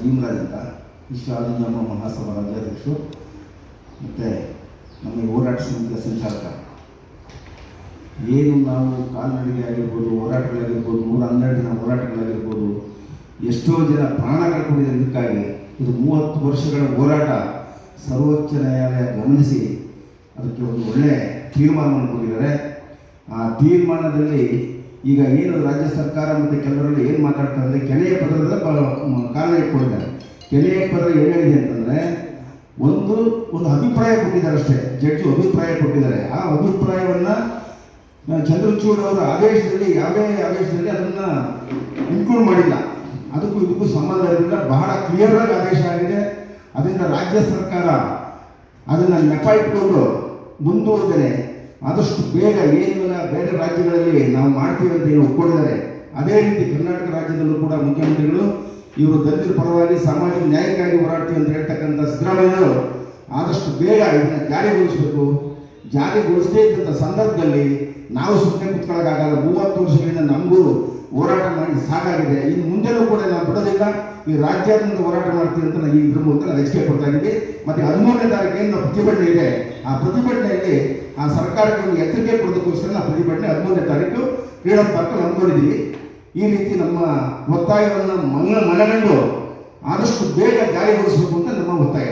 ಭೀಮರಾಜ್ ಅಂತ ವಿಶ್ವ ಆದಿಧರ್ಮ ಮಹಾಸಭಾ ರಾಜ್ಯಾಧ್ಯಕ್ಷರು ಮತ್ತು ನಮ್ಮ ಈ ಹೋರಾಟ ಸಮಿತಿಯ ಸಂಚಾಲಕ. ಏನು ನಾವು ಕಾಲ್ನಡಿಗೆ ಆಗಿರ್ಬೋದು, ಹೋರಾಟಗಳಾಗಿರ್ಬೋದು, 112 ದಿನ ಹೋರಾಟಗಳಾಗಿರ್ಬೋದು, ಎಷ್ಟೋ ಜನ ಪ್ರಾಣ ಕಳ್ಕೊಂಡಿದ್ದಾರೆ. ಇದಕ್ಕಾಗಿ ಇದು 30 ವರ್ಷಗಳ ಹೋರಾಟ ಸರ್ವೋಚ್ಚ ನ್ಯಾಯಾಲಯ ಗಮನಿಸಿ ಅದಕ್ಕೆ ಒಂದು ಒಳ್ಳೆಯ ತೀರ್ಮಾನವನ್ನು ಕೊಟ್ಟಿದ್ದಾರೆ. ಆ ತೀರ್ಮಾನದಲ್ಲಿ ಈಗ ಏನು ರಾಜ್ಯ ಸರ್ಕಾರ ಮತ್ತು ಕೆಲವರಲ್ಲಿ ಏನು ಮಾತಾಡ್ತಾರೆ ಅಂದರೆ ಕೆನೆಯ ಪದರದ ಕಾರಣ ಇಟ್ಕೊಂಡಿದ್ದಾರೆ. ಕೆನೆಯ ಪದ ಏನಿದೆ ಅಂತಂದರೆ ಒಂದು ಅಭಿಪ್ರಾಯ ಕೊಟ್ಟಿದ್ದಾರೆ ಅಷ್ಟೇ. ಜಡ್ಜು ಅಭಿಪ್ರಾಯ ಕೊಟ್ಟಿದ್ದಾರೆ. ಆ ಅಭಿಪ್ರಾಯವನ್ನು ಚಂದ್ರಚೂಡ್ ಅವರ ಆದೇಶದಲ್ಲಿ ಯಾವುದೇ ಆದೇಶದಲ್ಲಿ ಅದನ್ನು ಇನ್ಕ್ಲೂಡ್ ಮಾಡಿಲ್ಲ. ಅದಕ್ಕೂ ಇದಕ್ಕೂ ಸಂಬಂಧ ಇರಲಿಲ್ಲ. ಬಹಳ ಕ್ಲಿಯರ್ ಆಗಿ ಆದೇಶ ಆಗಿದೆ. ಅದರಿಂದ ರಾಜ್ಯ ಸರ್ಕಾರ ಅದನ್ನು ನೆಪ ಇಟ್ಕೊಂಡು ಮುಂದೂಡದೆ ಆದಷ್ಟು ಬೇಗ ಏನಿಲ್ಲ ಬೇರೆ ರಾಜ್ಯಗಳಲ್ಲಿ ನಾವು ಮಾಡ್ತೀವಿ ಅಂತ ಏನು ಒಪ್ಕೊಂಡಿದ್ದಾರೆ, ಅದೇ ರೀತಿ ಕರ್ನಾಟಕ ರಾಜ್ಯದಲ್ಲೂ ಕೂಡ ಮುಖ್ಯಮಂತ್ರಿಗಳು ಇವರು ದಲಿತರ ಪರವಾಗಿ ಸಾಮಾಜಿಕ ನ್ಯಾಯಕ್ಕಾಗಿ ಹೋರಾಡ್ತೀವಿ ಅಂತ ಹೇಳ್ತಕ್ಕಂಥ ಸಿದ್ದರಾಮಯ್ಯರು ಆದಷ್ಟು ಬೇಗ ಇದನ್ನು ಜಾರಿಗೊಳಿಸಬೇಕು. ಜಾರಿಗೊಳಿಸದೇ ಇದ್ದಂಥ ಸಂದರ್ಭದಲ್ಲಿ ನಾವು ಸುಮ್ಮನೆ ಕುತ್ಕೊಳ್ಳೋಕ್ಕಾಗಲ್ಲ. 30 ವರ್ಷಗಳಿಂದ ನಮಗೂ ಹೋರಾಟ ಮಾಡಿ ಸಾಕಾಗಿದೆ. ಇನ್ನು ಮುಂದೆನೂ ಕೂಡ ನಾವು ಬಿಡೋದಿಲ್ಲ. ಈ ರಾಜ್ಯಾದ್ಯಂತ ಹೋರಾಟ ಮಾಡ್ತೀವಿ ಅಂತ ನಾವು ಇದ್ರ ಮೂಲಕ ನಾವು ಎಚ್ಚರಿಕೆ ಕೊಡ್ತಾ ಇದ್ದೀವಿ. ಮತ್ತು 13ನೇ ತಾರೀಕಿಗೆ ನಾವು ಪ್ರತಿಭಟನೆ ಇದೆ. ಆ ಪ್ರತಿಭಟನೆಯಲ್ಲಿ ಆ ಸರ್ಕಾರಕ್ಕೆ ಒಂದು ಎಚ್ಚರಿಕೆ ಕೊಡೋದಕ್ಕೋಸ್ಕರ ನಾವು ಪ್ರತಿಭಟನೆ 13ನೇ ತಾರೀಕು ಫ್ರೀಡಂ ಪಾರ್ಕ್ ಹಮ್ಮಿಕೊಂಡಿದ್ದೀವಿ. ಈ ರೀತಿ ನಮ್ಮ ಒತ್ತಾಯವನ್ನು ಮನಗಂಡು ಆದಷ್ಟು ಬೇಗ ಜಾರಿಗೊಳಿಸಬೇಕು ಅಂತ ನಮ್ಮ ಒತ್ತಾಯ.